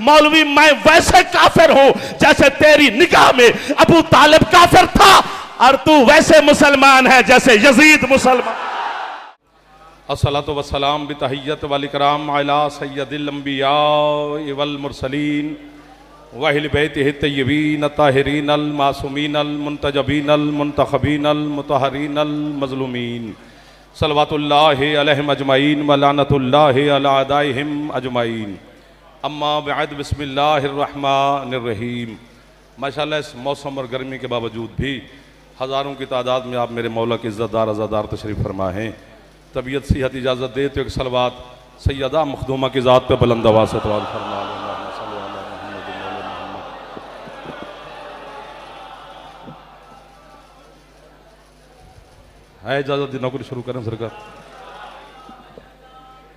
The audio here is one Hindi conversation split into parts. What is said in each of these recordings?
मौलवी मैं वैसे काफिर हूं जैसे तेरी निगाह में अबू तालिब काफिर था, और तू वैसे मुसलमान है जैसे यजीद मुसलमान। अस्सलातु वस्सलाम बितहियत वल इकराम अला सय्यदिल अंबिया वल मुरसलीन व अहले बैतिहि तय्यबीन ताहिरीन अल मासूमीन अल मुंतजबीन अल मुंतखबीन अल मुतहरीन अल मज़लूमीन सल्लवातुल्लाहि अलैहिम अजमईन व लानतुल्लाहि अला अदाइहिम अजमईन। अम्मा बअद, बिस्मिल्लाहिर रहमानिर रहीम। माशाअल्लाह इस मौसम और गर्मी के बावजूद भी हज़ारों की तादाद में आप मेरे मौला के इज़्ज़तदार अज़ादार तशरीफ़ फरमा हैं। तबीयत सेहत इजाज़त दे तो एक सलवात सैयदा मखदूमा की ज़ात पे बुलंद आवाज़ से तवाज़ फरमा। है इजाज़त दी नौकरी शुरू करें सरकार।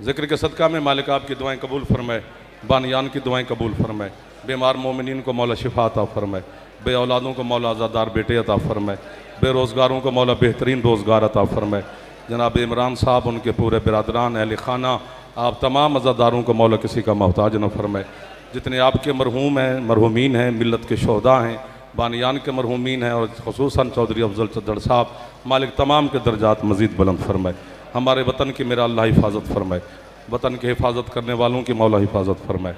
ज़िक्र के सदका में मालिक आपकी दुआएं कबूल फरमाए, बानियान की दुआएं कबूल फरमाए, बीमार मोमिनीन को मौला शिफा अता फरमाए, बे औलादों को मौला आज़ादार बेटे अता फरमाए, बेरोज़गारों को मौला बेहतरीन रोज़गार अता फरमाए। जनाब इमरान साहब, उनके पूरे बिरादरान अहले खाना, आप तमाम अज़ादारों को मौला किसी का मोहताज न फरमाए। जितने आपके मरहूम हैं, मरहूमीन हैं, मिल्लत के शोहदा हैं, बानियान के मरहूमीन हैं, और ख़ुसूसन चौधरी अफजल चद्दड़ साहब, मालिक तमाम के दर्जात मज़ीद बुलंद फरमाए। हमारे वतन की मेरा अल्लाह हिफाजत फरमाए, वतन की हिफाजत करने वालों की मौला हिफाजत फरमाए,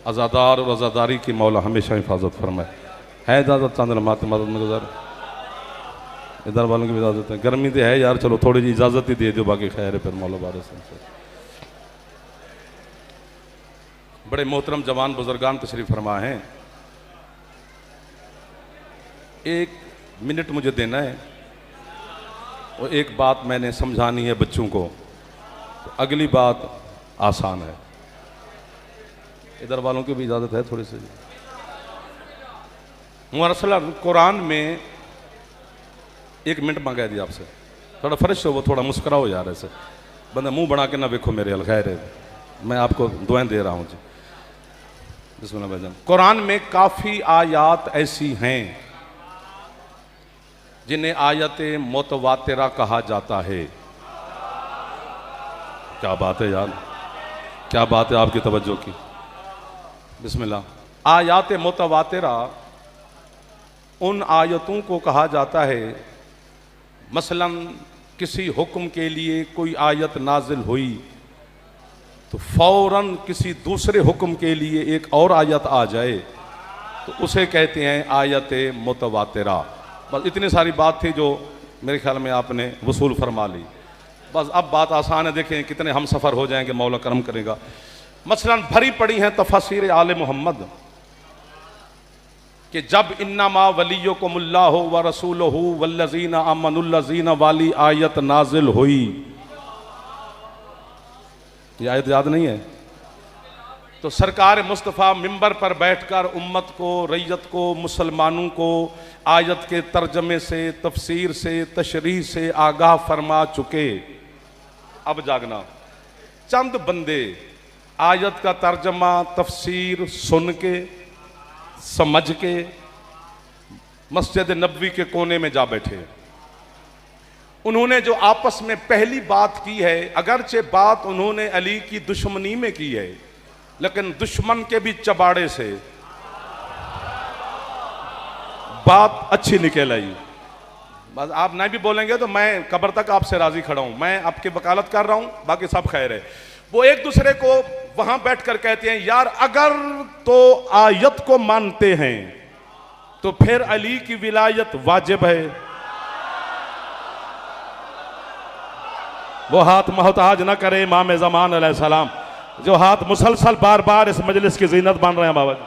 आज़ादार और आज़ादारी की मौला हमेशा हिफाजत फरमाए। है इजाज़त चांद मात मदद में गुजार इधर वालों की भी इजाज़त है। गर्मी तो है यार, चलो थोड़ी जी इजाज़त ही दे दो, बाकी खैर है फिर मौला बारिश से। बड़े मोहतरम जवान बुजुर्गान तशरीफ़ फरमा हैं। एक मिनट मुझे देना है और एक बात मैंने समझानी है बच्चों को, तो अगली बात आसान है। इधर वालों की भी इजाज़त है थोड़ी सी। मुरसला कुरान में एक मिनट मांगा दिया आपसे, थोड़ा फर्श हो, वो थोड़ा मुस्कुराओ यार, ऐसे बंदा मुंह बना के ना देखो मेरे अलखैर है, मैं आपको दुआएं दे रहा हूँ जी। बिस्मिल्लाह भाईजान। कुरान में काफ़ी आयात ऐसी हैं जिन्हें आयत मुतवातिरा कहा जाता है। क्या बात है यार, क्या बात है आपकी तवज्जो की। बिस्मिल्लाह। आयात मुतवातिरा उन आयतों को कहा जाता है, मसलन किसी हुक्म के लिए कोई आयत नाजिल हुई तो फौरन किसी दूसरे हुक्म के लिए एक और आयत आ जाए तो उसे कहते हैं आयत मुतवातिरा। बस इतनी सारी बात थी जो मेरे ख्याल में आपने वसूल फरमा ली। बस अब बात आसान है, देखें कितने हम सफ़र हो जाएंगे, मौला करम करेगा। मसलन भरी पड़ी हैं तफसीर आले मोहम्मद कि जब इन्नमा वलियुकुमुल्लाहु व रसूलुहु वल्लज़ीना आमनुल्लज़ीना वाली आयत नाजिल हुई। ये आयत याद नहीं है? तो सरकार मुस्तफ़ा मिंबर पर बैठकर उम्मत को, रैयत को, मुसलमानों को आयत के तर्जमे से, तफसीर से, तशरीह से आगाह फरमा चुके। अब जागना, चंद बंदे आयत का तर्जमा तफसीर सुन के, समझ के मस्जिद नबवी के कोने में जा बैठे। उन्होंने जो आपस में पहली बात की है, अगरचे बात उन्होंने अली की दुश्मनी में की है, लेकिन दुश्मन के भी चबाड़े से बात अच्छी निकल आई। बस आप नहीं भी बोलेंगे तो मैं कब्र तक आपसे राजी खड़ा हूं, मैं आपकी वकालत कर रहा हूं, बाकी सब खैर है। वो एक दूसरे को वहां बैठकर कहते हैं, यार अगर तो आयत को मानते हैं तो फिर अली की विलायत वाजिब है। वो हाथ मोहताज ना करे इमाम ज़मान अलैहिस्सलाम, जो हाथ मुसलसल बार बार इस मजलिस की जीनत बन रहे हैं बाबा जी,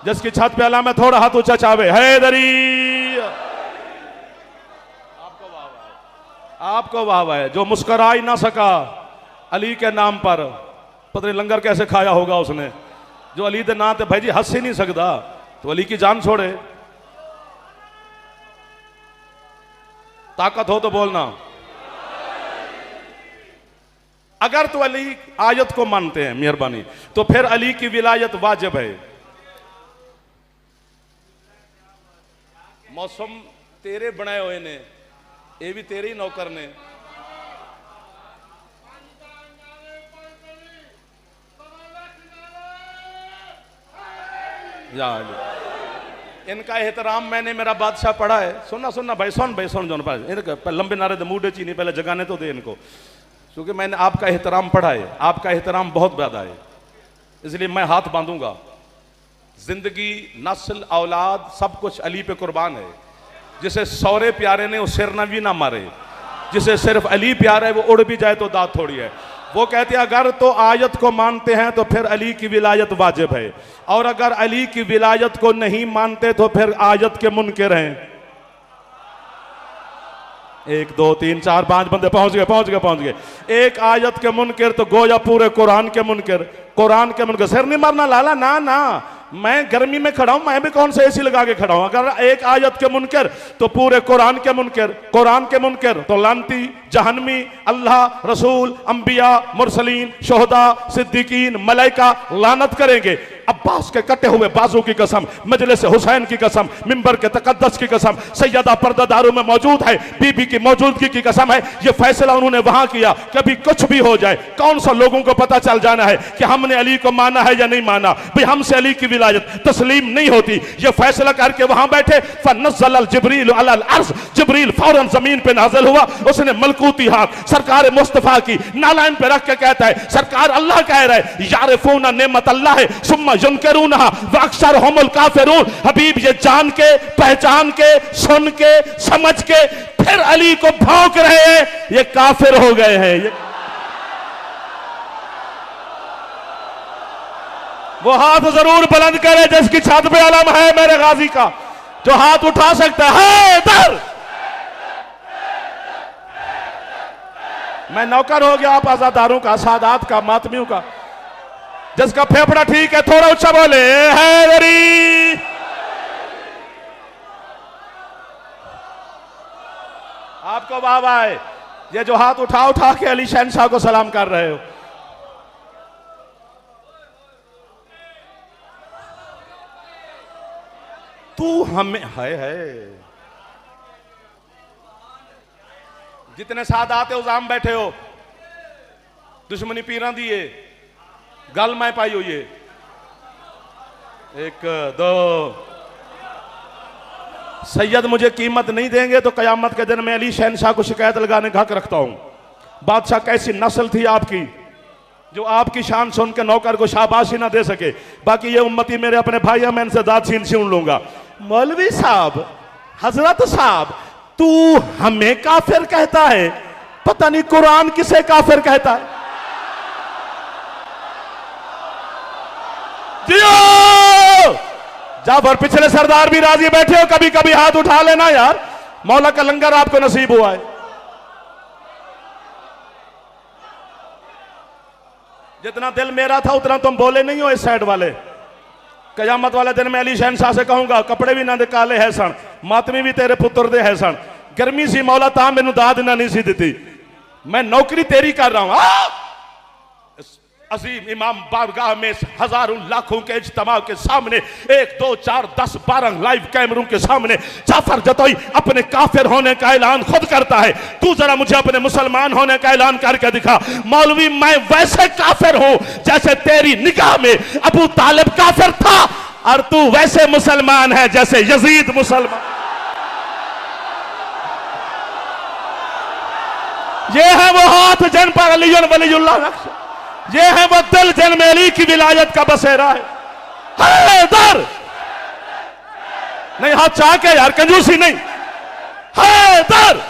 जिसकी छत पे अला में थोड़ा हाथ ऊंचा चावे हैदरी। आपको वाह है, जो मुस्कुरा ही ना सका अली के नाम पर, पता नहीं लंगर कैसे खाया होगा उसने, जो अली दे नाम ते भाई जी हंस ही नहीं सकता, तो अली की जान छोड़े। ताकत हो तो बोलना। अगर तो अली आयत को मानते हैं, मेहरबानी, तो फिर अली की विलायत वाजिब है। मौसम तेरे बनाए हुए ने, ये भी तेरे ही नौकर ने। या अली। इनका एहतराम मैंने मेरा बादशाह पढ़ा है। सुनना भाई सुन जो इनका लंबे नारे तो मूड ची नहीं, पहले जगाने तो दे इनको, क्योंकि मैंने आपका एहतराम पढ़ा है, आपका एहतराम बहुत ज्यादा है, इसलिए मैं हाथ बांधूंगा। जिंदगी, नस्ल, औलाद सब कुछ अली पे कुर्बान है। जिसे सौरे प्यारे ने उस सिर भी ना मारे, जिसे सिर्फ अली प्यारा है वो उड़ भी जाए तो दाद थोड़ी है। वो कहते हैं अगर तो आयत को मानते हैं तो फिर अली की विलायत वाजिब है, और अगर अली की विलायत को नहीं मानते तो फिर आयत के मुनकिर हैं। 1 2 3 4 5 बंदे पहुंच गए। एक आयत के मुनकिर तो गोया पूरे कुरान के मुनकिर। कुरान के मुनकिर सिर नहीं मारना लाला, ना मैं गर्मी में खड़ा हूं, मैं भी कौन सा एसी लगा के खड़ा हूं। अगर एक आयत के मुनकिर तो पूरे कुरान के मुनकिर, कुरान के मुनकिर तो लानती, जहन्नमी, अल्लाह, रसूल, अंबिया, मुरसलीन, शोहदा, सिद्दीकीन, मलाइका लानत करेंगे। अब्बास के कटे हुए बाजू की कसम, मजलिस हुसैन की कसम, मिंबर के तकद्दस की कसम, सैयदा पर्दादारों में मौजूद है बीबी की मौजूदगी की कसम है। ये फैसला उन्होंने वहां किया। कभी कुछ भी हो जाए, कौन सा लोगों को पता चल जाना है कि हमने अली को माना है या नहीं माना। भाई हमसे अली की विलायत तस्लीम नहीं होती। ये फैसला करके वहां बैठे। फनज़्ज़ल जिब्रील अलल अर्ज़, जिब्रील फौरन जमीन पे नाज़िल हुआ। उसने मलकूती हाथ सरकार मुस्तफा की नालाइन पे रख के कहता है, सरकार अल्लाह कह रहा है यारिफूना नेमत अल्लाह है सुम्मा युनकिरूनहा व अक्सरुहुमुल काफिरून। हबीब ये जान के, पहचान के, सुन के, समझ के फिर अली को भौंक रहे हैं, ये काफिर हो गए हैं। वो हाथ जरूर बुलंद करे जिसकी छत पे अलम है मेरे गाजी का, जो हाथ उठा सकता है। इधर मैं नौकर हो गया आप आजादारों का, सादात का, मातमियों का। जिसका फेफड़ा ठीक है थोड़ा ऊंचा बोले हैदरी। आपको बाबा है ये जो हाथ उठा के अली शहनशाह को सलाम कर रहे हो। तू हमें है जितने साथ आते हो जाम बैठे हो, दुश्मनी पीरा दिए गल मैं पाई हुई है। 1 2 सैयद मुझे कीमत नहीं देंगे तो कयामत के दिन मैं अली शहनशाह को शिकायत लगाने का हक रखता हूं। बादशाह कैसी नस्ल थी आपकी जो आपकी शान सुन के नौकर को शाबाशी ना दे सके। बाकी ये उम्मती मेरे अपने भाई हैं, मैं इनसे दाद छीन छीन लूंगा। मौलवी साहब, हजरत साहब, तू हमें काफिर कहता है, पता नहीं कुरान किसे काफिर कहता है। जियो जाफर, पिछले सरदार भी राजी बैठे हो, कभी कभी हाथ उठा लेना यार, मौला का लंगर आपको नसीब हुआ है। जितना दिल मेरा था उतना तुम बोले नहीं हो इस साइड वाले। कयामत वाले दिन मैं अली शहनशाह से कहूंगा कपड़े भी ना दे काले है सन, मातमी भी तेरे पुत्र दे है सन, गर्मी सी मौला ता मैनू दाद ना नहीं सी दी, मैं नौकरी तेरी कर रहा हूं। अजीम इमाम बारगाह में हजारों लाखों के इज्तिमा के सामने 1 2 4 10 12 लाइव कैमरों के सामने जाफर जतोई अपने काफिर होने का ऐलान खुद करता है। तू जरा मुझे अपने मुसलमान होने का ऐलान करके दिखा। मौलवी मैं वैसे काफिर हूं जैसे तेरी निगाह में अबू तालिब काफिर था, और तू वैसे मुसलमान है जैसे यजीद मुसलमान। ये है वो हाथ जिन पर अली वलीउल्लाह नक्श, ये है वो दिल जिनमें अली की विलायत का बसेरा है। हैदर नहीं, हाथ चाह के यार, कंजूसी नहीं। हैदर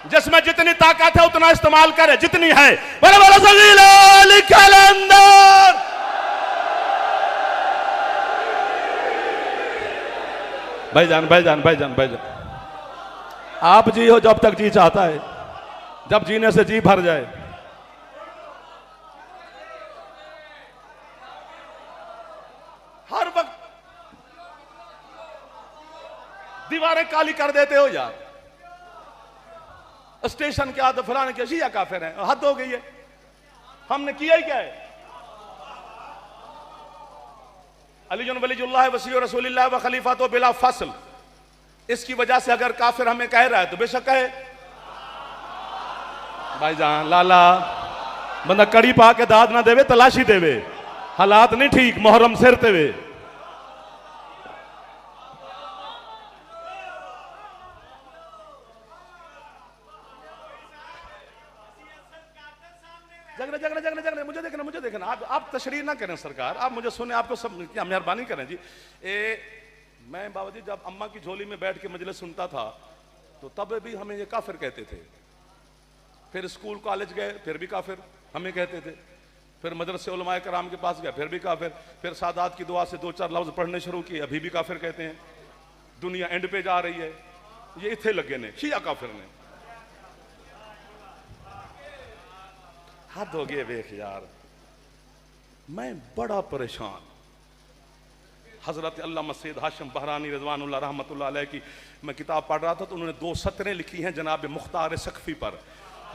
जिसमें जितनी ताकत है उतना इस्तेमाल करे, जितनी है। बड़े बड़े सगीला लिखल अंदर भाईजान भाईजान भाईजान भाईजान, आप जी हो जब तक जी चाहता है, जब जीने से जी भर जाए। हर वक्त दीवारें काली कर देते हो यार। स्टेशन क्या तो फलाने के शिया काफिर हैं, हद हो गई है। हमने किया ही क्या है। अली वलीउल्लाह वसी रसूलुल्लाह व खलीफा तो बिला फसल, इसकी वजह से अगर काफिर हमें कह रहा है तो बेशक कहे। भाईजान लाला बंदा कड़ी पा के दाद ना देवे, तलाशी देवे, हालात नहीं ठीक, मुहर्रम सिर तेवे। जगने मुझे देखना आप तशरीह ना करें सरकार, आप मुझे सुने, आपको सब क्या मेहरबानी करें जी। मैं बाबा जी जब अम्मा की झोली में बैठ के मजलिस सुनता था तो तब भी हमें ये काफिर कहते थे, फिर स्कूल कॉलेज गए फिर भी काफिर हमें कहते थे, फिर मदरसे उलमाए कराम के पास गए फिर भी काफिर, फिर सादात की दुआ से 2-4 लफ्ज पढ़ने शुरू किए अभी भी काफिर कहते हैं। दुनिया एंड पे जा रही है, ये इथे लगे ने शिया काफिर ने। हद हो गए वेख यार, मैं बड़ा परेशान। हजरत अल्लामा सैयद हाशिम बहरानी रिजवानुल्लाह रहमतुल्लाह अलैह की मैं किताब पढ़ रहा था तो उन्होंने 2 सतरें लिखी हैं जनाब मुख्तार सकफी पर।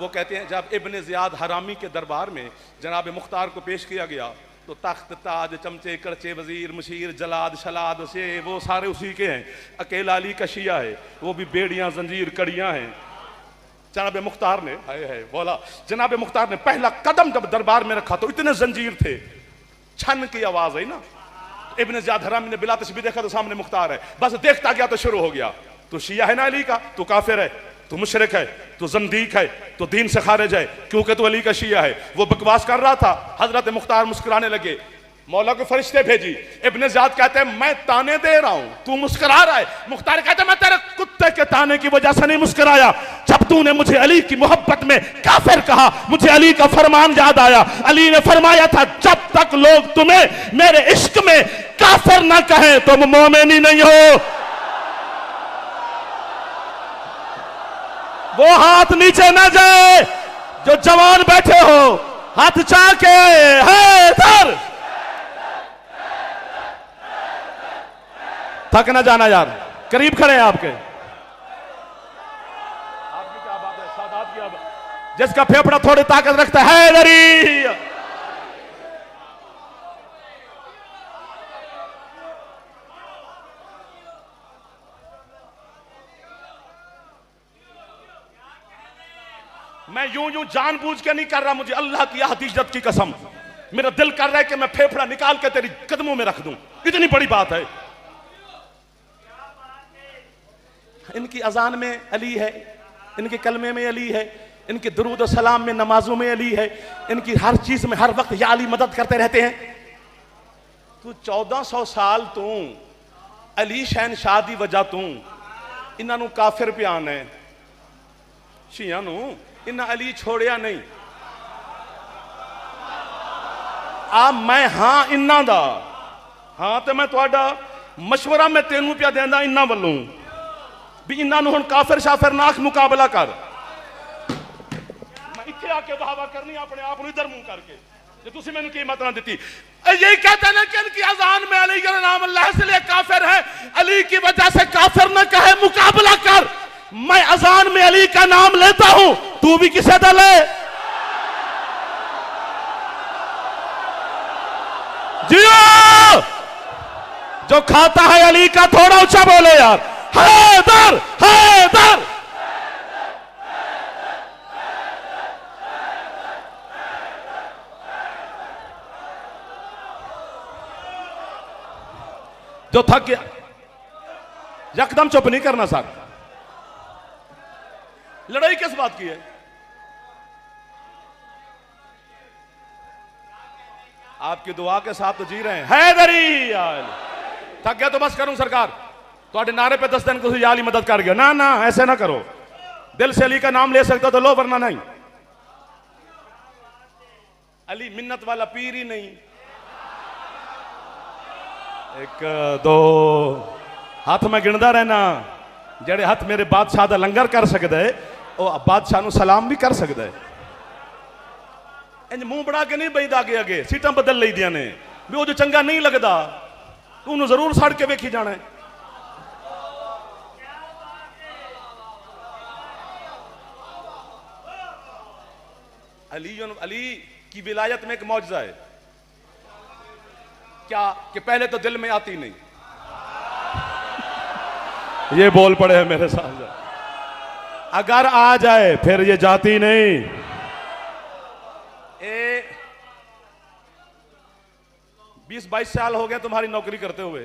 वो कहते हैं जब इब्ने ज़ियाद हरामी के दरबार में जनाब मुख्तार को पेश किया गया तो तख्त ताज चमचे कड़चे वजीर मुशीर जलाद शलाद से वो सारे उसी के हैं, अकेला अली का शिया है, वो भी बेड़ियां जंजीर कड़ियां हैं। जनाब मुख्तार ने है बोला, जनाब मुख्तार ने पहला कदम जब दरबार में रखा तो इतने जंजीर थे, छन की आवाज है ना। इब्ने ज़ियाद हरामी ने बिला तस्बीह देखा तो सामने मुख्तार है, बस देखता गया तो शुरू हो गया, तू शिया है ना अली का, तू काफिर है, तू मुशरिक है, तू जंदीक है, तू दीन से खारिज है क्योंकि तू अली का शिया है। वो बकवास कर रहा था, हजरत मुख्तार मुस्कुराने लगे, मौला के फरिश्ते भेजी। इब्ने ज़ियाद कहते हैं मैं ताने दे रहा हूं, तू मुस्कुरा रहा है। मुख्तार कहते हैं मैं तेरे कुत्ते के ताने की वजह से नहीं मुस्कुराया, जब तूने मुझे अली की मोहब्बत में काफिर कहा मुझे अली का फरमान याद आया। अली ने फरमाया था जब तक लोग तुम्हें मेरे इश्क में काफिर ना कहे तुम मोमिन ही नहीं हो। वो हाथ नीचे ना जाए जो जवान बैठे हो, हाथ चाके है इधर, थक ना जाना यार, करीब खड़े हैं आपके। आपकी क्या बात है, सादात की बात, जिसका फेफड़ा थोड़ी ताकत रखता है दरी। मैं यूं जानबूझ के नहीं कर रहा, मुझे अल्लाह की अहद इज्जत की कसम मेरा दिल कर रहा है कि मैं फेफड़ा निकाल के तेरी कदमों में रख दूं, इतनी बड़ी बात है। इनकी अजान में अली है, इनके कलमे में अली है, इनके दुरूद और सलाम में नमाजों में अली है, इनकी हर चीज में हर वक्त या अली मदद करते रहते हैं। तू 1400 साल तू अली शहन शाह दी वजह तू इन्हों काफिर प्यान है, शिया इन्हें अली छोड़िया नहीं। आ मैं हाँ इन्ना दा हाँ तो मैं थोड़ा मशवरा मैं तेनू पिया देंदा इन्ना वालों भी इन्हों हुण काफिर शाफिर नाक मुकाबला कर। मैं इत्थे आके दावा करनी अपने आप को इधर मुंह करके जो तुसी मैंने कीमत ना दी। यही कहते हैं कि इनकी अजान में अली का नाम अल्लाह इसलिए काफिर है, अली की वजह से काफिर न कहे मुकाबला कर। मैं अजान में अली का नाम लेता हूं, तू भी किसे दल है जियो। जो खाता है अली का थोड़ा ऊंचा बोले यार, हैदर हैदर। जो थक गया यकदम चुप नहीं करना सर। लड़ाई किस बात की है? आपकी दुआ के साथ तो जी रहे हैं। हैदरी थक गया तो बस करूं सरकार, तो नारे पे 10 दिन को याली मदद कर गया। ना ना ऐसे ना करो, दिल से अली का नाम ले सकते हो तो लो, वरना नहीं। अली मिन्नत वाला पीर ही नहीं। 1 2 हाथ में गिनदा रहना, जेड़े हाथ मेरे बादशाह दा लंगर कर सकता है वो बादशाह नू सलाम भी कर सकता है। इंज मुंह बना के नहीं बईदा आगे आगे, सीटां बदल ली दियां ने भी वो जो चंगा नहीं लगता तू जरूर सड़ के वेखी जाना है। अली की विलायत में एक मौजज़ा है क्या कि पहले तो दिल में आती नहीं, ये बोल पड़े हैं मेरे साथ। अगर आ जाए फिर ये जाती नहीं। 20-22 साल हो गए तुम्हारी नौकरी करते हुए,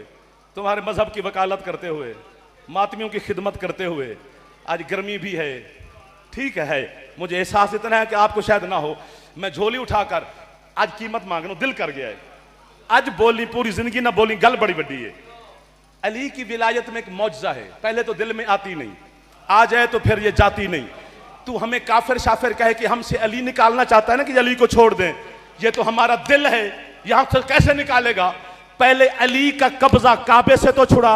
तुम्हारे मजहब की वकालत करते हुए, मातमियों की खिदमत करते हुए। आज गर्मी भी है, ठीक है, मुझे एहसास इतना है कि आपको शायद ना हो। मैं झोली उठाकर आज कीमत मांग रहा हूं, दिल कर गया है। आज बोली पूरी जिंदगी ना बोली, गल बड़ी बड़ी है। अली की विलायत में एक मौजज़ा है, पहले तो दिल में आती नहीं, आ जाए तो फिर ये जाती नहीं। तू हमें काफिर शाफिर कहे कि हमसे अली निकालना चाहता है ना कि अली को छोड़ दें, ये तो हमारा दिल है, यहां से कैसे निकालेगा? पहले अली का कब्जा काबे से तो छुड़ा।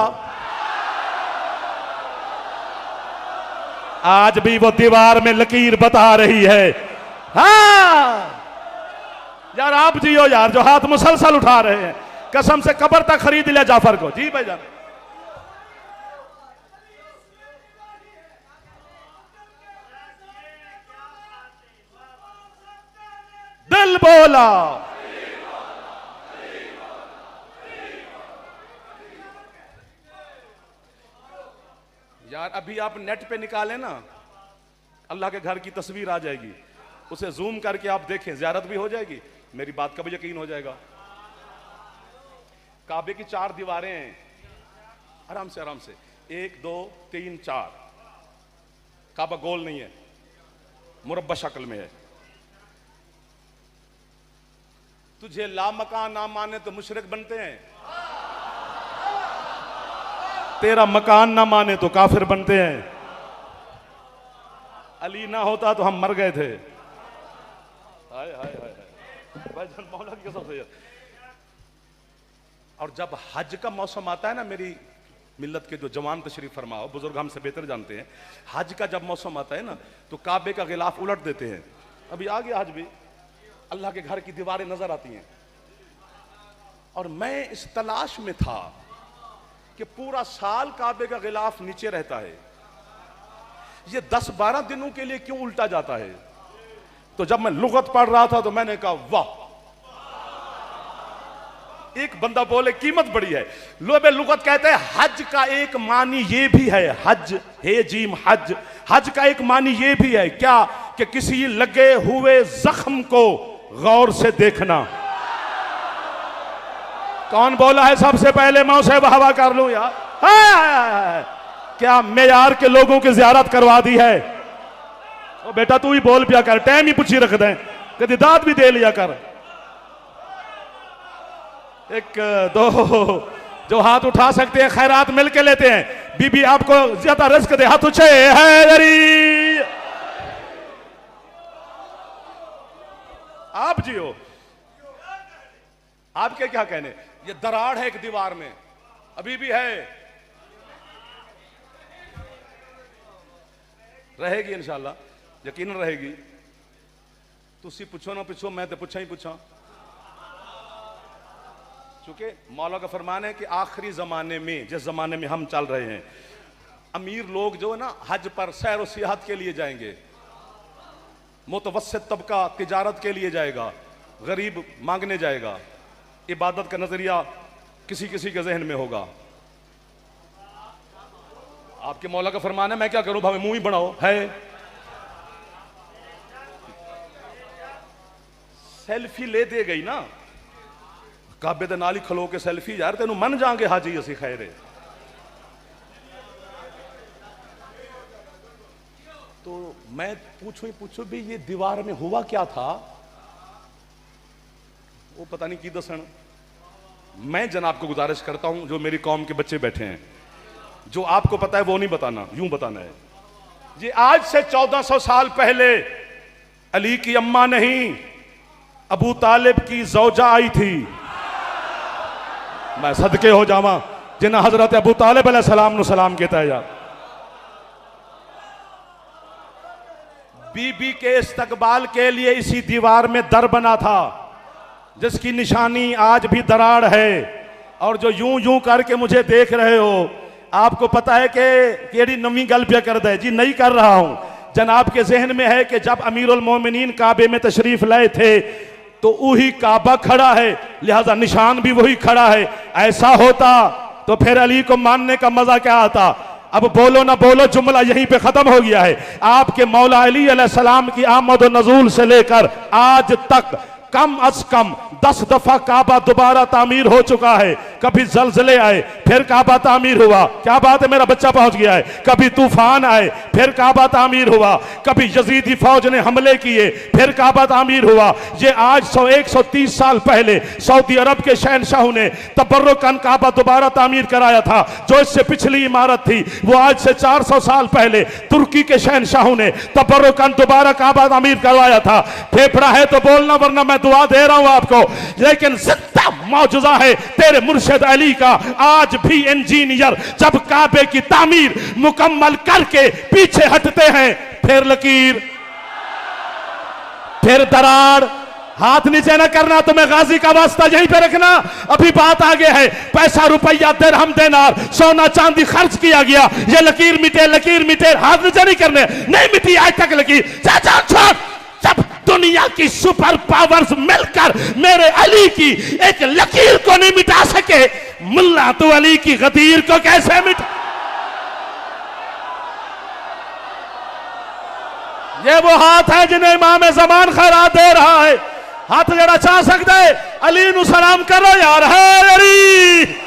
आज भी वो दीवार में लकीर बता रही है। हाँ यार, आप जियो यार, जो हाथ मुसलसल उठा रहे हैं, कसम से कब्र तक खरीद लिया जाफर को। जी भाईजान, दिल बोला। यार अभी आप नेट पे निकालें ना, अल्लाह के घर की तस्वीर आ जाएगी, उसे जूम करके आप देखें, ज़ियारत भी हो जाएगी। मेरी बात का भी यकीन हो जाएगा। काबे की 4 दीवारें हैं, आराम से आराम से, 1 2 3 4। काबा गोल नहीं है, मुरब्बा शक्ल में है। तुझे लामकान ना माने तो मुशरिक बनते हैं, तेरा मकान ना माने तो काफिर बनते हैं। अली ना होता तो हम मर गए थे। हाय हाय हाय भाईजान, मौला की कसम से। और जब हज का मौसम आता है ना, मेरी मिल्लत के जो जवान तशरीफ फरमाओ, बुजुर्ग हमसे बेहतर जानते हैं, हज का जब मौसम आता है ना तो काबे का गिलाफ उलट देते हैं। अभी आ गया हज भी, अल्लाह के घर की दीवारें नजर आती हैं। और मैं इस तलाश में था कि पूरा साल काबे का गिलाफ नीचे रहता है, ये 10-12 दिनों के लिए क्यों उल्टा जाता है? तो जब मैं लुगत पढ़ रहा था तो मैंने कहा वाह। एक बंदा बोले कीमत बड़ी है। लोबे लुगत कहते हैं हज का एक मानी ये भी है, हज हे जीम हज, हज का एक मानी ये भी है क्या कि किसी लगे हुए जख्म को गौर से देखना। कौन बोला है सबसे पहले? मैं उसे हवा कर लूं यार। क्या मेयार के लोगों की जियारत करवा दी है? ओ बेटा तू ही बोल पिया कर, टाइम ही पूछी रख दे, कभी दाद भी दे लिया कर। 1 2 जो हाथ उठा सकते हैं खैरात मिलके लेते हैं। बीबी आपको ज्यादा रिस्क दे, हाथ उठे है। आप जियो, आपके क्या कहने? ये दरार है एक दीवार में, अभी भी है, रहेगी इंशाल्लाह, यकीनन रहेगी। तुसी पूछो ना पूछो, मैं तो पूछा ही पूछा। चूंकि मौला का फरमान है कि आखिरी जमाने में, जिस जमाने में हम चल रहे हैं, अमीर लोग जो है ना हज पर सैर और सियाहत के लिए जाएंगे, मुतवस्सित तबका तिजारत के लिए जाएगा, गरीब मांगने जाएगा, इबादत का नजरिया किसी किसी के जहन में होगा। आपके मौला का फरमान है, मैं क्या करूं भाई, मुंह ही बनाओ है। सेल्फी ले दे गई ना काबे दे नाल ही खलो के सेल्फी, यार तेनू मन जाएंगे हाजी असी खैरे। तो मैं पूछूं भी ये दीवार में हुआ क्या था, वो पता नहीं की दसन। मैं जनाब को गुजारिश करता हूं, जो मेरी कौम के बच्चे बैठे हैं, जो आपको पता है वो नहीं बताना, यूं बताना है। ये आज से 1400 साल पहले अली की अम्मा नहीं, अबू तालिब की जौजा आई थी। मैं सदके हो जावा जिन्हें हजरत अबू तालिब अलैहिस्सलाम नु सलाम कहता है यार। बीबी के इस्तकबाल के लिए इसी दीवार में दर बना था, जिसकी निशानी आज भी दरार है। और जो यूं यूं करके मुझे देख रहे हो, आपको पता है कि केड़ी नवी गल पे कर दे जी, नहीं कर रहा हूं। जनाब के जहन में है कि जब अमीरुल मोमिनीन काबे में तशरीफ लाए थे तो वही काबा खड़ा है, लिहाजा निशान भी वही खड़ा है। ऐसा होता तो फिर अली को मानने का मजा क्या आता? अब बोलो ना बोलो, जुमला यहीं पे खत्म हो गया है। आपके मौला अली अलैहिस्सलाम की आमद व नजूल से लेकर आज तक कम अज कम 10 दफा काबा दोबारा तामीर हो चुका है। कभी जलजले आए फिर काबा तामीर हुआ, क्या बात है मेरा बच्चा पहुंच गया है। कभी तूफान आए फिर काबा तामीर हुआ, कभी यजीदी फौज ने हमले किए फिर काबा तामीर हुआ। ये आज 130 साल पहले सऊदी अरब के शहनशाह ने तबर्रुकन काबा दोबारा तामीर कराया था। जो इससे पिछली इमारत थी वो आज से 400 साल पहले तुर्की के शहनशाह ने तबर्रुकन दोबारा काबा तामीर करवाया था। फेफड़ा है तो बोलना, वरना मैं दुआ दे रहा हूं आपको। लेकिन जिंदा मौजूदा है तेरे मुर्शिद अली का। आज भी इंजीनियर जब काबे की तामीर मुकम्मल करके पीछे हटते हैं, फिर लकीर फिर दरार। हाथ नीचे ना करना, तुम्हें गाजी का वास्ता यहीं पे रखना। अभी बात आगे है, पैसा रुपया दिरहम दिनार सोना चांदी खर्च किया गया, ये लकीर मिटे लकीर मिटे, हाथ नीचे नहीं करने, नहीं मिटी आज तक लकीर। चाचा छोड़, जब दुनिया की सुपर पावर्स मिलकर मेरे अली की एक लकीर को नहीं मिटा सके, मुल्ला तो अली की गदीर को कैसे मिटा। ये वो हाथ है जिन्हें इमाम ज़मान खैरात दे रहा है। हाथ जरा चाह सकते अली नु सलाम करो यार। है अली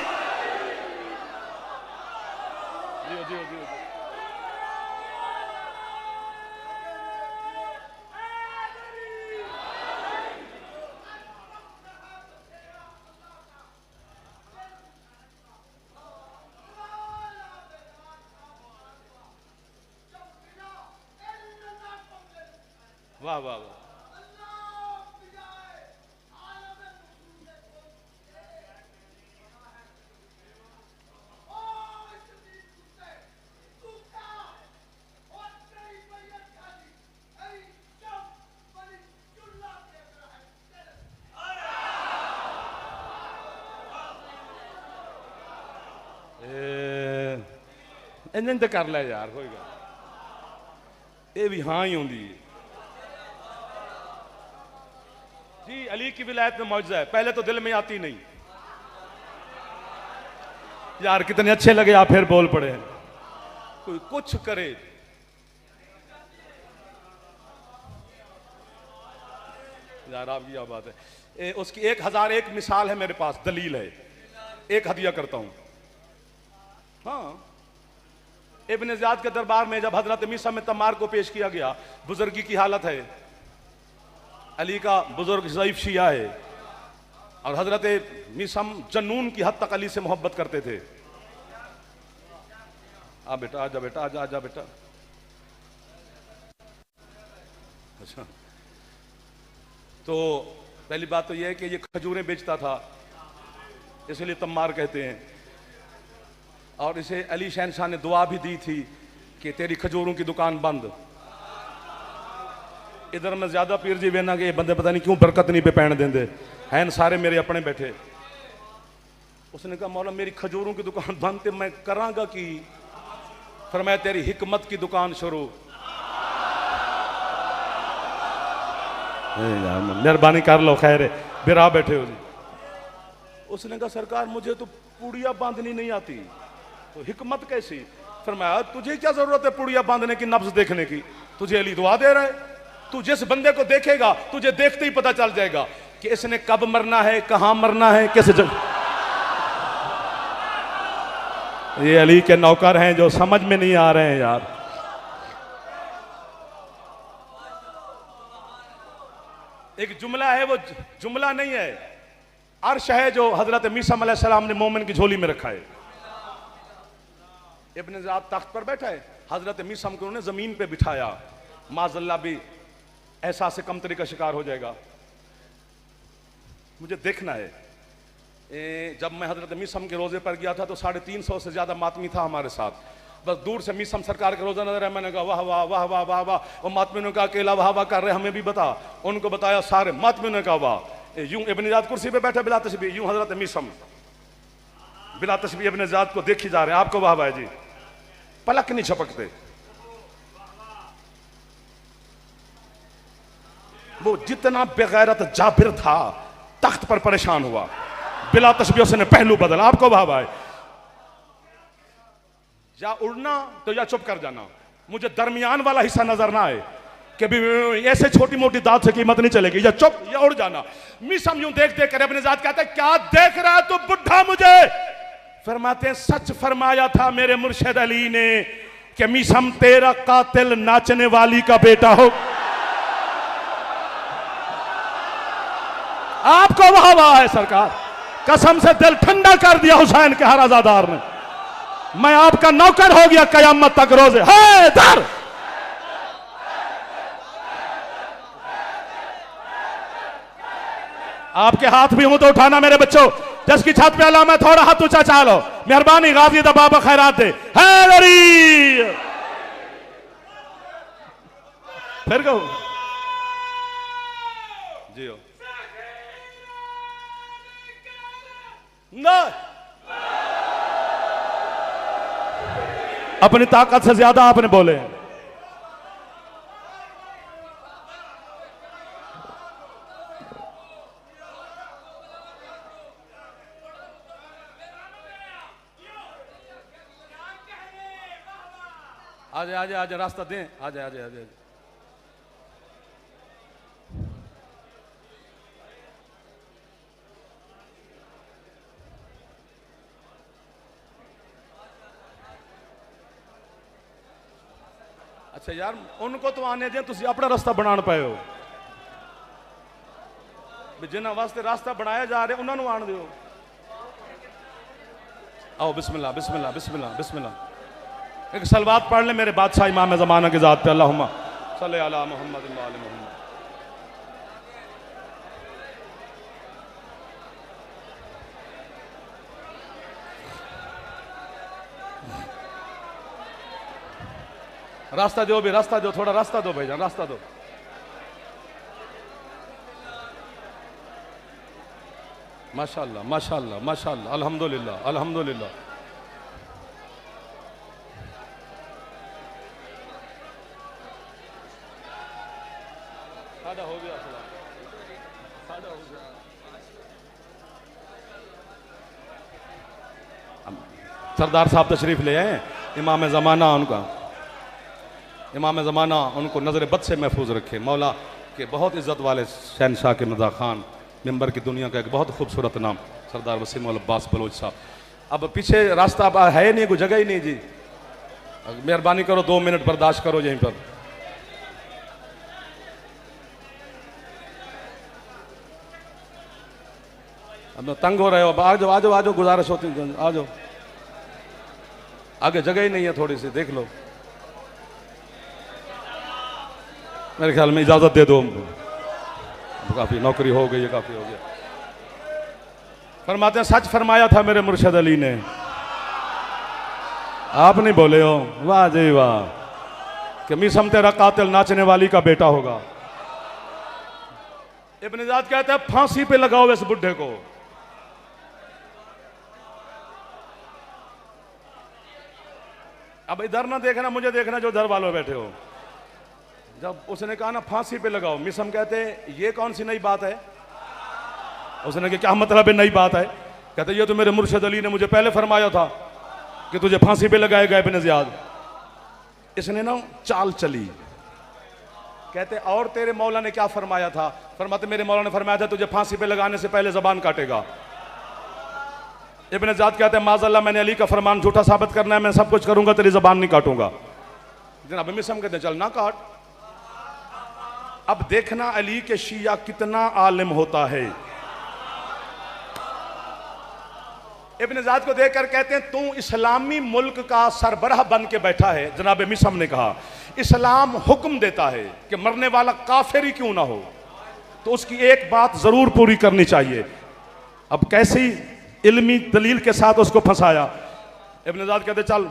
वाह वाह वाह। इंजन तो कर ले यार, कोई गल ये भी हाँ ही होंगी जी। अली की विलायत में मौजूद है, पहले तो दिल में आती नहीं यार। कितने अच्छे लगे आप फिर बोल पड़े हैं। कोई कुछ करे यार, आप क्या बात है। उसकी 1001 मिसाल है मेरे पास, दलील है, एक हदिया करता हूं। हाँ, इब्न ज़ियाद के दरबार में जब हजरत मीसा में तमार को पेश किया गया, बुजुर्गी की हालत है, अली का बुजुर्ग ज़ईफ शिया है और हजरत मीसम जन्नून की हद तक अली से मोहब्बत करते थे। आ बेटा आजा, बेटा आजा, आजा बेटा। अच्छा, तो पहली बात तो यह है कि ये खजूरें बेचता था, इसलिए तम्मार कहते हैं। और इसे अली शहनशाह ने दुआ भी दी थी कि तेरी खजूरों की दुकान बंद। इधर मैं ज्यादा पीर जी वेना के बंदे पता नहीं क्यों बरकत नहीं पे पैण देंदे हैं, सारे मेरे अपने बैठे। उसने कहा मौला मेरी खजूरों की दुकान बंद तो मैं करांगा कि, फरमाया तेरी हिकमत की दुकान शुरू। मेहरबानी कर लो, खैर है, बिरा बैठे हो जी। उसने कहा सरकार मुझे तो पुड़िया बांधनी नहीं आती, तो हिकमत कैसी। फरमाया तुझे क्या जरूरत है पुड़िया बांधने की, नब्ज देखने की, तुझे अली दुआ दे रहा है। तू जिस बंदे को देखेगा तुझे देखते ही पता चल जाएगा कि इसने कब मरना है, कहां मरना है, किस जगह। ये अली के नौकर हैं जो समझ में नहीं आ रहे हैं यार। एक जुमला है, वो जुमला नहीं है, अर्श है जो हजरत मीसा अलैहिस्सलाम ने मोमिन की झोली में रखा है। इब्न ज़ियाद तख्त पर बैठा है, हजरत मीसा को उन्होंने जमीन पे बिठाया। माज़ल्ला भी एहसास से कमतरी का शिकार हो जाएगा। मुझे देखना है, जब मैं हजरत मीसम के रोजे पर गया था तो 350 से ज्यादा मातमी था हमारे साथ। बस दूर से मीसम सरकार का रोजा नजर है, मैंने कहा वाह वाह वाह वाह वाह वाह। और मातमी ने कहा अकेला वाह वाह कर रहे, हमें भी बता। उनको बताया सारे, मातमी ने कहा वाह। यूं इब्न ज़ियाद कुर्सी पे बैठे बिला तस्बीह, यूं हजरत मीसम बिला तस्बीह इब्न ज़ियाद को देखी जा रहे हैं। आपको वाह वाह जी, पलक नहीं झपकते। वो जितना बेगैरत जाबिर था तख्त पर परेशान हुआ, बिला तस्बीह उसने पहलू बदला। आपको वाह वाह। या उड़ना तो या चुप कर जाना, मुझे दरमियान वाला हिस्सा नजर ना आए कि भी ऐसे छोटी मोटी दांत से कीमत नहीं चलेगी, या चुप या उड़ जाना। मीसम यूं देख देख कर अपने जात कहता है क्या देख रहा है तू बुढ़ा मुझे? फरमाते हैं सच फरमाया था मेरे मुर्शिद अली ने कि मीसम तेरा कातिल नाचने वाली का बेटा हो। आपको वाह वाह है सरकार, कसम से दिल ठंडा कर दिया हुसैन के हराजादार ने। मैं आपका नौकर हो गया कयामत तक रोजे। हैदर आपके हाथ भी हूं तो उठाना मेरे बच्चों, जिसकी छत पे अल्लाह मैं थोड़ा हाथ ऊंचा चालो, मेहरबानी गाजी दा बाबा खैरात दे। हैदरी फिर कहो जियो ना, अपनी ताकत से ज्यादा आपने बोले। आजे आजे आजे रास्ता दें, आजे आजे आजे। अच्छा यार उनको तो आने दें, तुम अपना रास्ता बना पाए हो, जिन्होंने वास्ते रास्ता बनाया जा रहा उन्होंने आन दो। आओ बिस्मिल्लाह बिस्मिल्लाह बिस्मिल्लाह बिस्मिल्लाह। एक सलवात पढ़ ले मेरे बादशाह इमाम ज़माना की ज़ात पे, अल्लाहुम्मा सल्ली अला मुहम्मद व आले मुहम्मद। रास्ता दो भी, रास्ता दो, थोड़ा रास्ता दो भाईजान, रास्ता दो। माशाअल्लाह माशाअल्लाह माशाअल्लाह, अल्हम्दुलिल्लाह अल्हम्दुलिल्लाह। सादा हो गया, सादा हो गया। सरदार साहब तशरीफ ले आए, इमाम ज़माना उनका, इमाम ज़माना उनको नज़र बद से महफूज रखे। मौला के बहुत इज़्ज़त वाले शहनशाह के रज़ा खान, मेंबर की दुनिया का एक बहुत खूबसूरत नाम सरदार वसीम उल अब्बास बलोच साहब। अब पीछे रास्ता अब है नहीं, कोई जगह ही नहीं जी, मेहरबानी करो 2 मिनट बर्दाश्त करो यहीं पर। अब तंग हो रहे हो, आ जाओ आ जाओ आ जाओ, गुजारिश होती आ जाओ, आगे जगह ही नहीं है, थोड़ी सी देख लो। मेरे ख्याल में इजाजत दे दो, काफी नौकरी हो गई है, काफी हो गया। फरमाते हैं सच फरमाया था मेरे मुर्शिद अली ने, आप नहीं बोले हो, वाह जी वाह, कि मीसम तेरा कातिल नाचने वाली का बेटा होगा। इब्न ज़ाद कहता है फांसी पे लगाओ इस बुढ़े को। अब इधर ना देखना, मुझे देखना जो इधर वालों बैठे हो। जब उसने कहा ना फांसी पे लगाओ, मिसम कहते ये कौन सी नई बात है? उसने कहा क्या मतलब है नई बात है? कहते ये तो मेरे मुर्शिद अली ने मुझे पहले फरमाया था कि तुझे फांसी पे लगाएगा इब्न ज़ियाद। इसने ना चाल चली, कहते और तेरे मौला ने क्या फरमाया था? फरमाते मेरे मौला ने फरमाया था तुझे फांसी पे लगाने से पहले जबान काटेगा। इब्न ज़ियाद कहते हैं माज़अल्लाह, मैंने अली का फरमान झूठा साबित करना है, मैं सब कुछ करूंगा, तेरी जबान नहीं काटूंगा। जनाब मिसम कहते चल ना काट। अब देखना अली के शिया कितना आलिम होता है। इब्न ज़ियाद को देखकर कहते हैं तू इस्लामी मुल्क का सरबराह बन के बैठा है। जनाब मिसम ने कहा इस्लाम हुक्म देता है कि मरने वाला काफिर ही क्यों ना हो, तो उसकी एक बात जरूर पूरी करनी चाहिए। अब कैसी इल्मी दलील के साथ उसको फंसाया। इब्न ज़ियाद कहते चल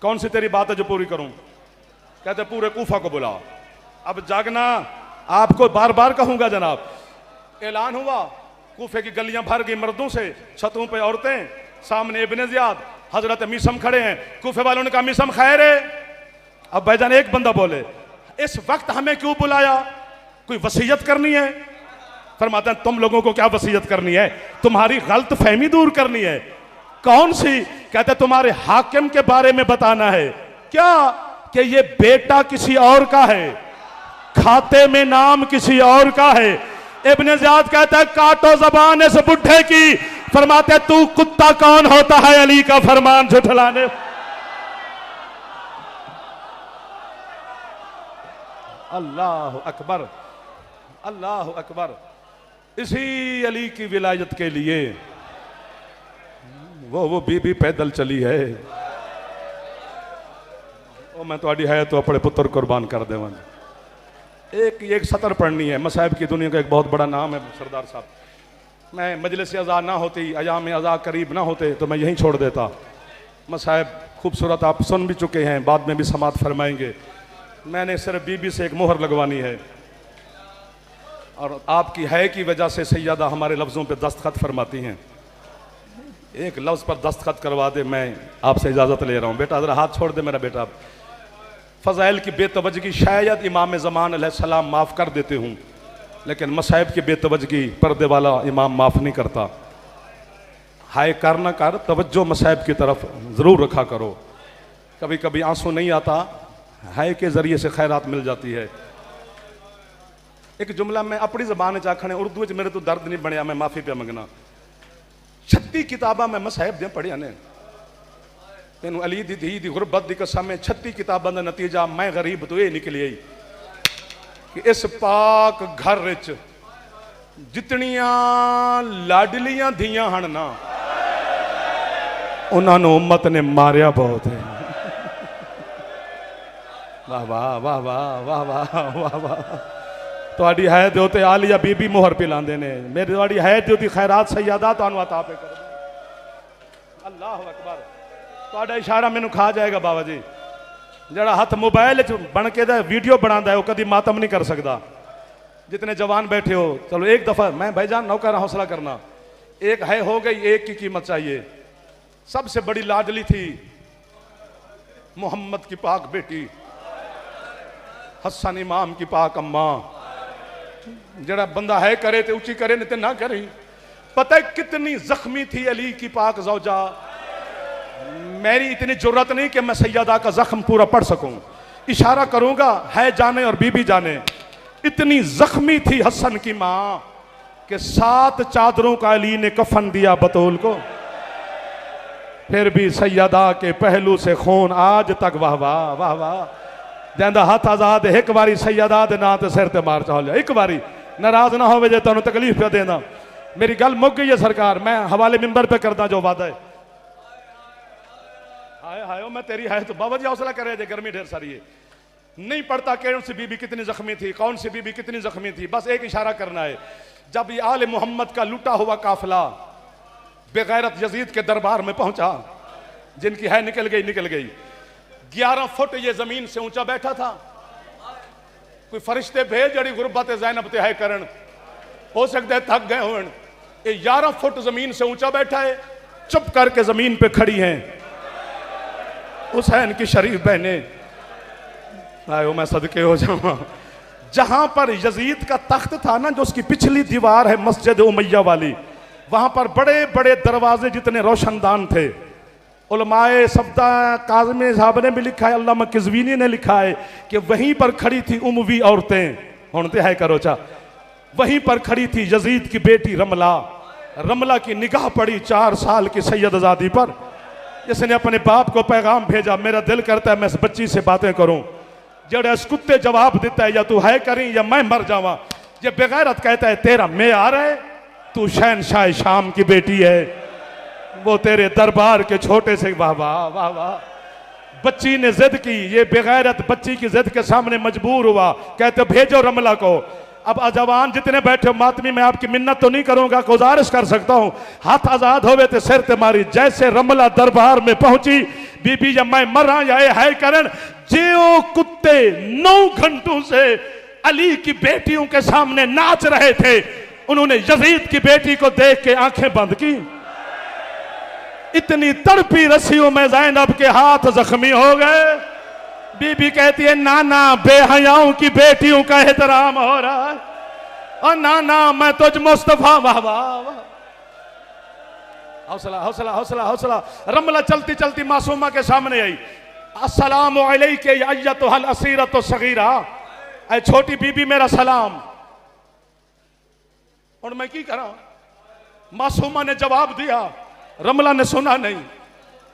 कौन सी तेरी बात है जो पूरी करूं? कहते पूरे कूफा को बुला। अब जागना, आपको बार बार कहूंगा जनाब, ऐलान हुआ, कूफे की गलियां भर गई मर्दों से, छतों पे औरतें, सामने इब्न ज़ियाद, हजरत मीसम खड़े हैं। कूफे वालों ने कहा मीसम खैर है? अब भाईजान एक बंदा बोले इस वक्त हमें क्यों बुलाया, कोई वसीयत करनी है? फरमाते हैं तुम लोगों को क्या वसीयत करनी है, तुम्हारी गलत फहमी दूर करनी है। कौन सी? कहते तुम्हारे हाकिम के बारे में बताना है। क्या? कि ये बेटा किसी और का है, खाते में नाम किसी और का है। इब्न ज़ियाद कहता है काटो जबान इस बुढ़े की। फरमाते तू कुत्ता कौन होता है अली का फरमान झुठलाने। अल्लाह अकबर, अल्लाह अकबर। इसी अली की विलायत के लिए वो बीबी पैदल चली है। ओ मैं तो है तो अपने पुत्र कुर्बान कर देवा। एक सतर पढ़नी है। मसाहिब की दुनिया का एक बहुत बड़ा नाम है सरदार साहब। मैं मजलिस अज़ा ना होती, अयाम अज़ा करीब ना होते तो मैं यहीं छोड़ देता। मसाहिब खूबसूरत आप सुन भी चुके हैं, बाद में भी समात फरमाएंगे। मैंने सिर्फ बीबी से एक मोहर लगवानी है और आपकी है की वजह से सैयदा हमारे लफ्ज़ों पे दस्तखत फरमाती हैं। एक लफ्ज़ पर दस्तखत करवा दे, मैं आपसे इजाज़त ले रहा हूँ। बेटा ज़रा हाथ छोड़ दे मेरा बेटा। फ़ज़ाइल की बेतवजगी शायद इमाम ज़मान अलैहिस्सलाम माफ़ कर देते हूँ, लेकिन मसाइब की बेतवजगी पर्दे वाला इमाम माफ़ नहीं करता। हाय कर ना कर, तवज्जो मसाइब की तरफ ज़रूर रखा करो। कभी कभी आंसू नहीं आता, हाय के ज़रिए से खैरात मिल जाती है। एक जुमला मैं अपनी ज़बान चाखने उर्दू च मेरे तो दर्द नहीं बनया, मैं माफ़ी पे मंगना। 36 किताबा मैं मसाहिब दियां पढ़िया ने। तेनू अली दी धी दी गुरबत दी कसम, 36 किताबां दा नतीजा मैं गरीब तो ये निकली आई कि इस पाक घर विच जितनियां लाडलियां धियां हन ना, उन्होंने उम्मत ने मारिया बहुत है। वाह वाह वाह वाह वाह वाह वाह वाह। तुहाडी है दे ते आलिया बीबी मोहर पिलांदे ने। मेरी तुहाडी है दे दी खैरात सैयदा तुहानू अता पे कर दे। अल्लाह अकबर। तुहाडा इशारा मैनू खा जाएगा बाबा जी। जड़ा हथ मोबाइल च बन के वीडियो बनाता है वो कभी मातम नहीं कर सकता। जितने जवान बैठे हो चलो एक दफा, मैं भाईजान नौकर हौसला करना। एक है हो गई, एक की कीमत चाहिए। सबसे बड़ी लाडली थी मोहम्मद की पाक बेटी हसन इमाम की पाक अम्मा। जड़ा बंदा है करे तो ऊंची करे, नहीं तो ना करे। पता है कितनी जख्मी थी अली की पाक जौजा। मेरी इतनी जरूरत नहीं कि मैं सैयदा का जख्म पूरा पढ़ सकूं, इशारा करूंगा है जाने और बीबी जाने। इतनी जख्मी थी हसन की मां कि 7 चादरों का अली ने कफन दिया बतूल को, फिर भी सैयदा के पहलू से खून आज तक। वाह वाह वाह वाह। जैंदा हाथ आजाद एक बारी सैयदा दे ना ते सिर ते मार चाह लिया। एक बारी नाराज ना हो जे तुहानू तकलीफ पे देना। मेरी गल मुक गई है सरकार, मैं हवाले मिंबर पे करदा जो वादा है। हाय हाय मैं तेरी है तो बाबा जी हौसला करे जे, गर्मी ढेर सारी है। नहीं पड़ता कौन सी बीबी कितनी जख्मी थी, कौन सी बीबी कितनी जख्मी थी, बस एक इशारा करना है। जब ये आले मोहम्मद का लुटा हुआ काफिला बेगैरत यजीद के दरबार में पहुंचा, जिनकी है निकल गई निकल गई। 11 फुट ये जमीन से ऊंचा बैठा था। कोई फरिश्ते भेज जड़ी गुरबत ज़ैनब ते है करन, हो सकता है थक गए हों। ये 11 फुट जमीन से ऊंचा बैठा है, चुप करके जमीन पे खड़ी हैं हुसैन की शरीफ बहनें। आयो मैं सदके हो जाऊं। जहां पर यजीद का तख्त था ना, जो उसकी पिछली दीवार है मस्जिद उमैया वाली, वहां पर बड़े बड़े दरवाजे जितने रोशनदान थे। उलमाए सफदा काज़मी साहब ने भी लिखा है, अल्लामा किज़वीनी ने लिखा है कि वहीं पर खड़ी थी उमवी औरतें। होते है करो चा। वहीं पर खड़ी थी यजीद की बेटी रमला। रमला की निगाह पड़ी 4 साल की सैयदजादी पर, जिसने अपने बाप को पैगाम भेजा, मेरा दिल करता है मैं इस बच्ची से बातें करूं। जड़ा इस कुत्ते जवाब देता है या तू है करी या मैं मर जावा। ये बेगैरत कहता है तेरा मेयार है, तू शहनशाह शाम की बेटी है, वो तेरे दरबार के छोटे से। वाह वाह वाह वाह। बच्ची ने जिद की, ये बेगैरत बच्ची की जिद के सामने मजबूर हुआ। कहते भेजो रमला को। अब अजवान जितने बैठे मातमी, मैं आपकी मिन्नत तो नहीं करूंगा, गुजारिश कर सकता हूं, हाथ आजाद होवे तो सिर ते मारी। जैसे रमला दरबार में पहुंची, बीबी या मैं मरा या है करन, जो कुत्ते 9 घंटों से अली की बेटियों के सामने नाच रहे थे, उन्होंने यजीद की बेटी को देख के आंखें बंद की। इतनी तड़पी रस्सियों में ज़ैनब के हाथ जख्मी हो गए। बीबी कहती है नाना बेहयाओं की बेटियों का एहतराम हो रहा है, और नाना मैं तुझ मुस्तफा। वाह वाह वाह। हौसला हौसला हौसला हौसला। रमला चलती चलती मासूमा के सामने आई। अस्सलामु अलैका या अय्यतुहल असीरतु सगीरा, ऐ छोटी बीबी मेरा सलाम। और मैं की करा? मासूमा ने जवाब दिया, रमला ने सुना नहीं।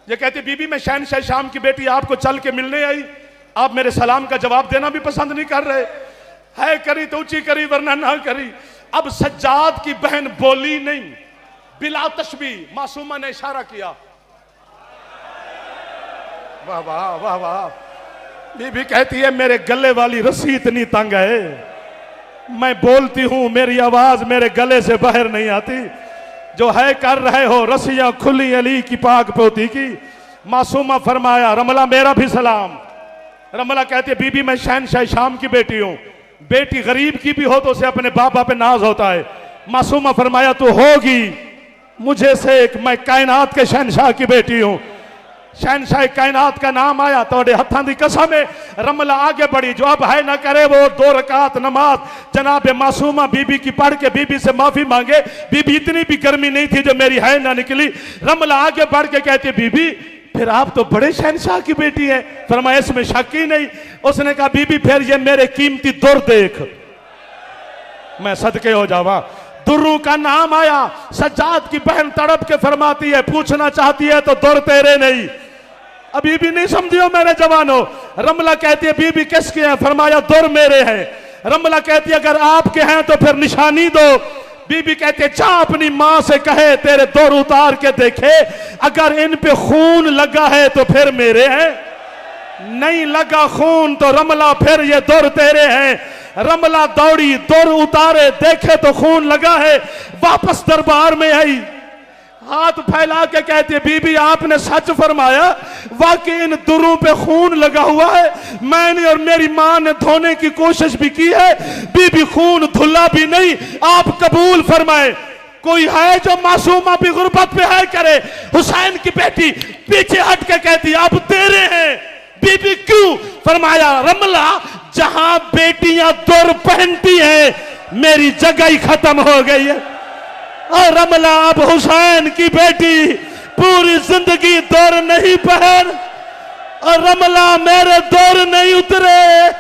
ये कहती बीबी मैं शहनशाह शाम की बेटी आपको चल के मिलने आई, आप मेरे सलाम का जवाब देना भी पसंद नहीं कर रहे। है करी तो ऊंची करी वरना ना करी। अब सज्जाद की बहन बोली नहीं, बिला तशबीह मासूमा ने इशारा किया। वाह वाह वाह वाह। बीबी कहती है मेरे गले वाली रस्सी इतनी तंग है, मैं बोलती हूं मेरी आवाज मेरे गले से बाहर नहीं आती। जो है कर रहे हो रस्सियां खुली अली की पाक पोती की। मासूमा फरमाया रमला मेरा भी सलाम। रमला कहती है बीबी मैं शहनशाह शाम की बेटी हूं, बेटी गरीब की भी हो तो उसे अपने बाबा पे नाज होता है। मासूमा फरमाया तू होगी मुझे से एक, मैं कायनात के शहनशाह की बेटी हूं। शहनशाह कायनात का नाम आया तोड़े हत्थां दी कसम है। रमला आगे बढ़ी, जो अब है ना करे वो 2 रकात नमाज जनाब मासूमा बीबी की पढ़ के बीबी से माफी मांगे। बीबी इतनी भी गर्मी नहीं थी जो मेरी है ना निकली। रमला आगे बढ़ के कहती बीबी फिर आप तो बड़े शहनशाह की बेटी है। फरमाया इसमें शक ही नहीं। उसने कहा बीबी फिर ये मेरे कीमती दुर देख, मैं सदके हो जावा। दुर्रू का नाम आया। सज्जाद की बहन तड़प के फरमाती है पूछना चाहती है तो दुर तेरे नहीं। अभी भी नहीं समझियो मेरे जवानों। रमला कहती है बीबी किसके हैं? फरमाया दुर मेरे हैं। रमला कहती है अगर आपके हैं तो फिर निशानी दो। बीबी कहती है जा अपनी मां से कहे तेरे दुर उतार के देखे, अगर इन पे खून लगा है तो फिर मेरे हैं, नहीं लगा खून तो रमला फिर ये दुर तेरे हैं। रमला दौड़ी, दुर उतारे, देखे तो खून लगा है। वापस दरबार में आई, हाथ फैला के कहती है बीबी आपने सच फरमाया, वाकई इन दुरों पे खून लगा हुआ है। मैंने और मेरी मां ने धोने की कोशिश भी की है, बीबी खून धुला भी नहीं। आप कबूल फरमाए। कोई है जो मासूमा भी गुर्बत पे है करे? हुसैन की बेटी पीछे हट के कहती अब तेरे हैं। बीबी क्यों? फरमाया रमला जहां बेटियां दुर पहनती हैं मेरी जगह ही खत्म हो गई है। और रमला अब हुसैन की बेटी पूरी जिंदगी दौर नहीं पहन, और रमला मेरे दौर नहीं उतरे।